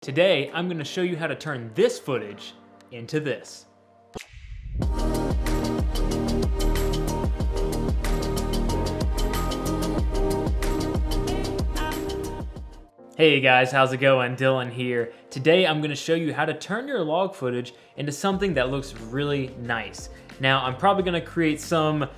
Today, I'm going to show you how to turn this footage into this. Hey guys, how's it going? Dylan here. Today I'm going to show you how to turn your log footage into something that looks really nice. Now, I'm probably going to create some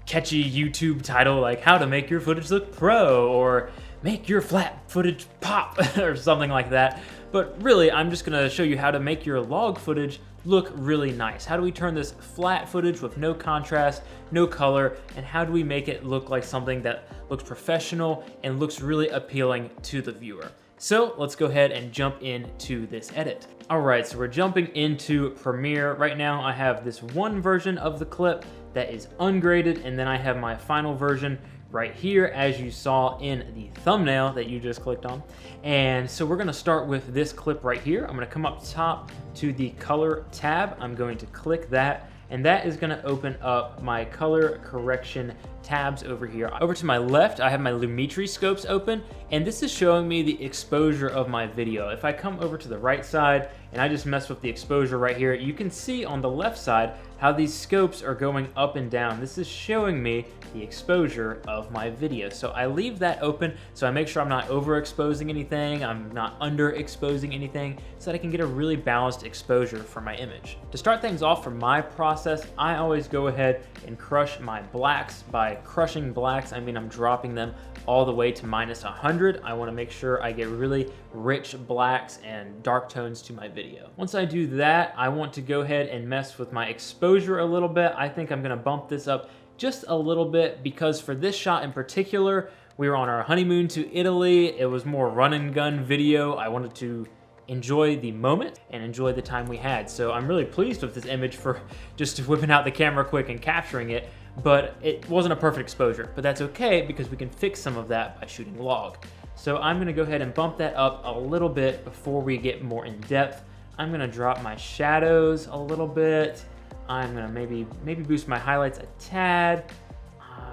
catchy YouTube title like how to make your footage look pro or make your flat footage pop or something like that. But really, I'm just gonna show you how to make your log footage look really nice. How do we turn this flat footage with no contrast, no color, and how do we make it look like something that looks professional and looks really appealing to the viewer? So let's go ahead and jump into this edit. All right, so we're jumping into Premiere. Right now I have this one version of the clip that is ungraded, and then I have my final version right here, as you saw in the thumbnail that you just clicked on. And so we're gonna start with this clip right here. I'm gonna come up top to the color tab. I'm going to click that, and that is gonna open up my color correction tabs over here. Over to my left, I have my Lumetri scopes open, and this is showing me the exposure of my video. If I come over to the right side and I just mess with the exposure right here, you can see on the left side how these scopes are going up and down. This is showing me the exposure of my video. So I leave that open so I make sure I'm not overexposing anything, I'm not underexposing anything, so that I can get a really balanced exposure for my image. To start things off for my process, I always go ahead and crush my blacks. By crushing blacks, I mean I'm dropping them all the way to -100. I want to make sure I get really rich blacks and dark tones to my video. Once I do that, I want to go ahead and mess with my exposure a little bit. I think I'm going to bump this up just a little bit because for this shot in particular, we were on our honeymoon to Italy. It was more run and gun video. I wanted to enjoy the moment and enjoy the time we had. So I'm really pleased with this image for just whipping out the camera quick and capturing it, but it wasn't a perfect exposure, but that's okay because we can fix some of that by shooting log. So I'm gonna go ahead and bump that up a little bit before we get more in depth. I'm gonna drop my shadows a little bit. I'm gonna maybe boost my highlights a tad,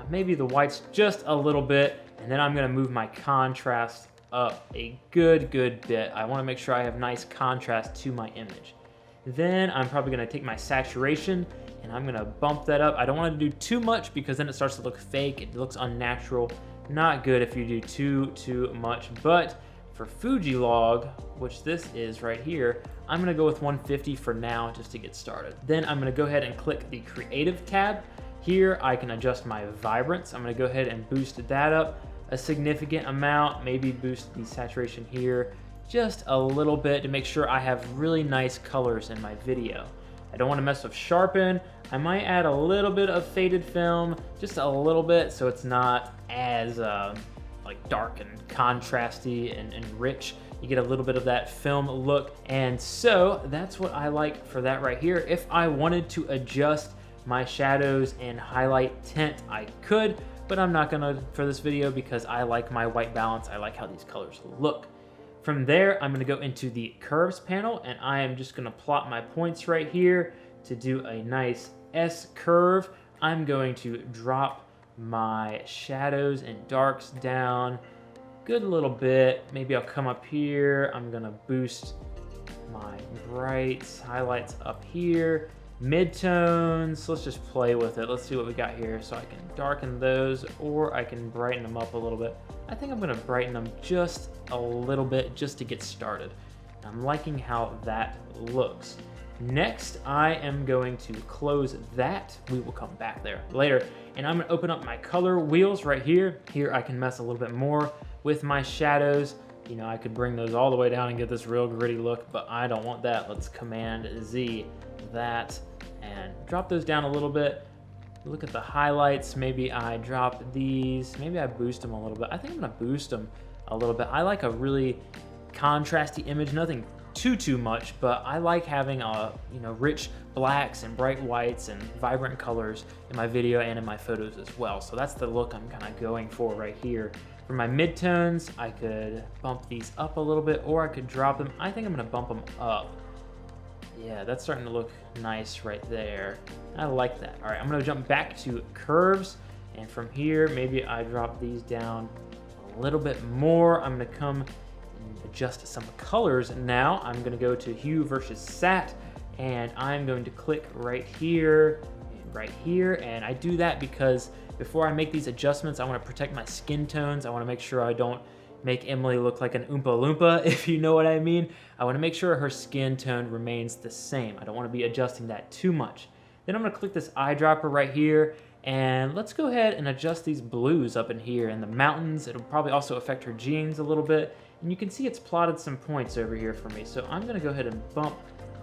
maybe the whites just a little bit, and then I'm gonna move my contrast up a good bit. I wanna make sure I have nice contrast to my image. Then I'm probably gonna take my saturation and I'm gonna bump that up. I don't wanna do too much because then it starts to look fake, it looks unnatural. Not good if you do too much, but for Fuji log, which this is right here, I'm gonna go with 150 for now just to get started. Then I'm gonna go ahead and click the creative tab. Here I can adjust my vibrance. I'm gonna go ahead and boost that up a significant amount, maybe boost the saturation here just a little bit to make sure I have really nice colors in my video. I don't want to mess with sharpen. I might add a little bit of faded film, just a little bit, so it's not as like dark and contrasty and rich. You get a little bit of that film look, and so that's what I like for that right here. If I wanted to adjust my shadows and highlight tint, I could, but I'm not gonna for this video because I like my white balance. I like how these colors look. From there, I'm gonna go into the curves panel, and I am just gonna plot my points right here to do a nice S curve. I'm going to drop my shadows and darks down good little bit. Maybe I'll come up here. I'm gonna boost my brights, highlights up here. Midtones, let's just play with it. Let's see what we got here. So I can darken those or I can brighten them up a little bit. I think I'm gonna brighten them just a little bit just to get started. I'm liking how that looks. Next, I am going to close that. We will come back there later. And I'm gonna open up my color wheels right here. Here I can mess a little bit more with my shadows. You know, I could bring those all the way down and get this real gritty look, but I don't want that. Let's Command Z that and drop those down a little bit. Look at the highlights. Maybe I drop these. Maybe I boost them a little bit. I think I'm gonna boost them a little bit. I like a really contrasty image, nothing too much, but I like having rich blacks and bright whites and vibrant colors in my video and in my photos as well. So that's the look I'm kind of going for right here. For my midtones, I could bump these up a little bit or I could drop them. I think I'm gonna bump them up. Yeah, that's starting to look nice right there. I like that. All right, I'm gonna jump back to curves, and from here, maybe I drop these down a little bit more. I'm gonna come and adjust some colors. Now I'm gonna go to hue versus sat, and I'm going to click right here and right here. And I do that because before I make these adjustments, I wanna protect my skin tones. I wanna make sure I don't make Emily look like an Oompa Loompa, if you know what I mean. I wanna make sure her skin tone remains the same. I don't wanna be adjusting that too much. Then I'm gonna click this eyedropper right here, and let's go ahead and adjust these blues up in here and the mountains. It'll probably also affect her jeans a little bit. And you can see it's plotted some points over here for me. So I'm gonna go ahead and bump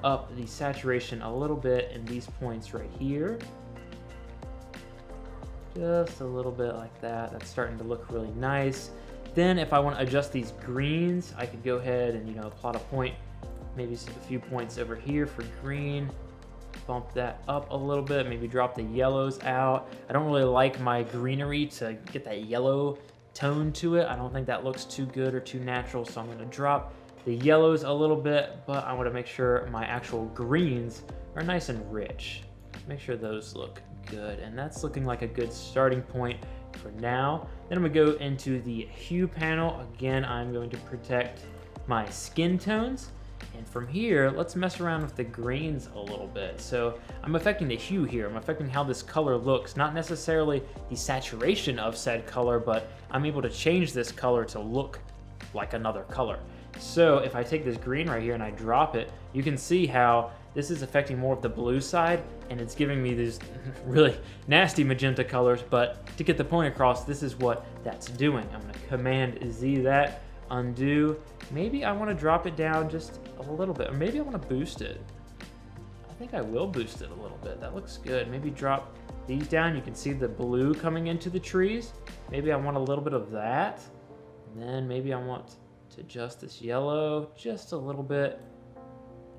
up the saturation a little bit in these points right here. Just a little bit like that. That's starting to look really nice. Then if I want to adjust these greens, I could go ahead and, plot a point, maybe a few points over here for green. Bump that up a little bit, maybe drop the yellows out. I don't really like my greenery to get that yellow tone to it. I don't think that looks too good or too natural, so I'm going to drop the yellows a little bit, but I want to make sure my actual greens are nice and rich. Make sure those look good, and that's looking like a good starting point for now. Then I'm gonna go into the hue panel. Again, I'm going to protect my skin tones. And from here, let's mess around with the greens a little bit. So I'm affecting the hue here. I'm affecting how this color looks, not necessarily the saturation of said color, but I'm able to change this color to look like another color. So if I take this green right here and I drop it, you can see how this is affecting more of the blue side, and it's giving me these really nasty magenta colors, but to get the point across, this is what that's doing. I'm gonna Command Z that, undo. Maybe I wanna drop it down just a little bit, or maybe I wanna boost it. I think I will boost it a little bit. That looks good. Maybe drop these down. You can see the blue coming into the trees. Maybe I want a little bit of that. And then maybe I want to adjust this yellow just a little bit.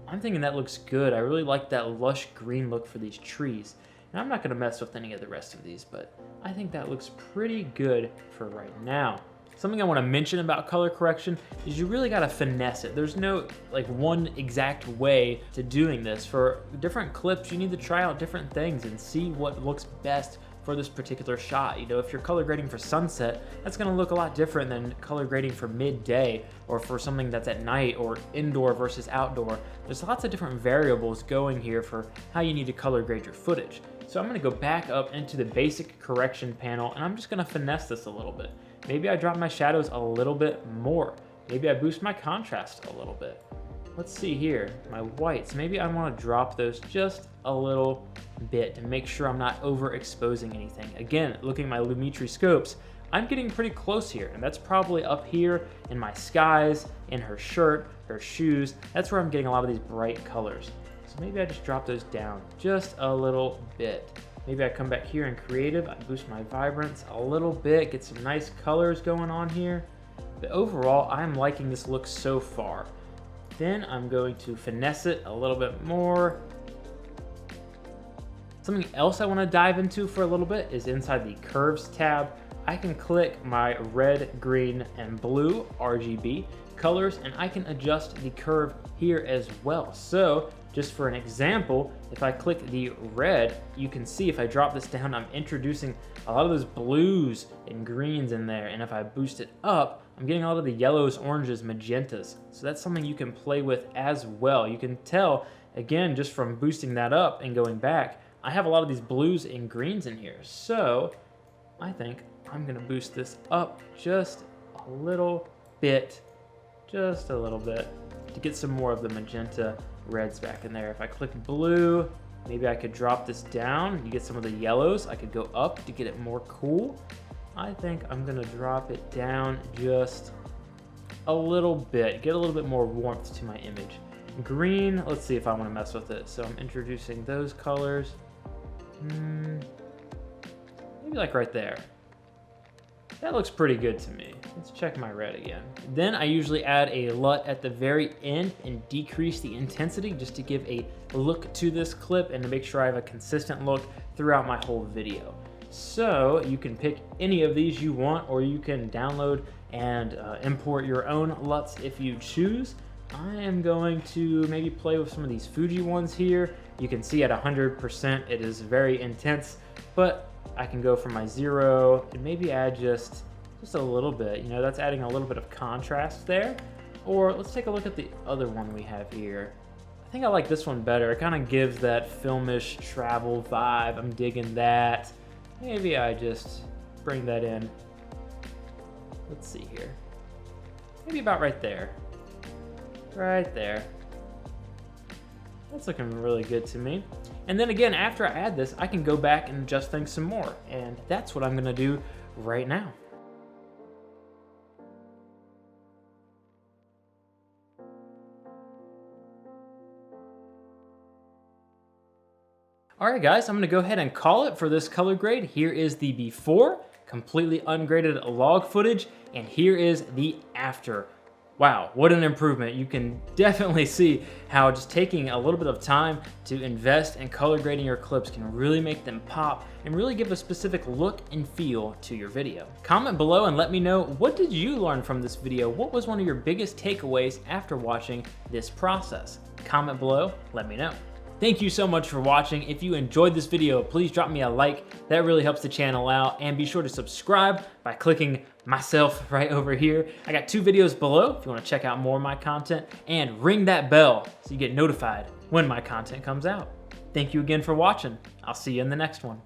I'm thinking that looks good. I really like that lush green look for these trees. And I'm not gonna mess with any of the rest of these, but I think that looks pretty good for right now. Something I wanna mention about color correction is you really gotta finesse it. There's no one exact way to doing this. For different clips, you need to try out different things and see what looks best for this particular shot. If you're color grading for sunset, that's gonna look a lot different than color grading for midday or for something that's at night or indoor versus outdoor. There's lots of different variables going here for how you need to color grade your footage. So I'm gonna go back up into the basic correction panel, and I'm just gonna finesse this a little bit. Maybe I drop my shadows a little bit more. Maybe I boost my contrast a little bit. Let's see here, my whites. Maybe I wanna drop those just a little bit to make sure I'm not overexposing anything. Again, looking at my Lumetri scopes, I'm getting pretty close here, and that's probably up here in my skies, in her shirt, her shoes. That's where I'm getting a lot of these bright colors. So maybe I just drop those down just a little bit. Maybe I come back here in creative, I boost my vibrance a little bit, get some nice colors going on here. But overall, I'm liking this look so far. Then I'm going to finesse it a little bit more. Something else I want to dive into for a little bit is inside the curves tab. I can click my red, green, and blue RGB colors, and I can adjust the curve here as well. So just for an example, if I click the red, you can see if I drop this down, I'm introducing a lot of those blues and greens in there. And if I boost it up, I'm getting a lot of the yellows, oranges, magentas. So that's something you can play with as well. You can tell, again, just from boosting that up and going back, I have a lot of these blues and greens in here. So I think I'm gonna boost this up just a little bit, to get some more of the magenta reds back in there. If I click blue, maybe I could drop this down. You get some of the yellows. I could go up to get it more cool. I think I'm gonna drop it down just a little bit, get a little bit more warmth to my image. Green, let's see if I wanna mess with it. So I'm introducing those colors. Maybe like right there. That looks pretty good to me. Let's check my red again. Then I usually add a LUT at the very end and decrease the intensity just to give a look to this clip and to make sure I have a consistent look throughout my whole video. So you can pick any of these you want, or you can download and import your own LUTs if you choose. I am going to maybe play with some of these Fuji ones here. You can see at 100% it is very intense, but I can go from my 0 and maybe add just a little bit. That's adding a little bit of contrast there. Or let's take a look at the other one we have here. I think I like this one better. It kind of gives that filmish travel vibe. I'm digging that. Maybe I just bring that in. Let's see here. Maybe about right there. Right there. That's looking really good to me. And then again, after I add this, I can go back and adjust things some more. And that's what I'm gonna do right now. All right, guys, I'm gonna go ahead and call it for this color grade. Here is the before, completely ungraded log footage, and here is the after. Wow, what an improvement. You can definitely see how just taking a little bit of time to invest in color grading your clips can really make them pop and really give a specific look and feel to your video. Comment below and let me know, what did you learn from this video? What was one of your biggest takeaways after watching this process? Comment below, let me know. Thank you so much for watching. If you enjoyed this video, please drop me a like. That really helps the channel out. And be sure to subscribe by clicking myself right over here. I got 2 videos below if you want to check out more of my content. And ring that bell so you get notified when my content comes out. Thank you again for watching. I'll see you in the next one.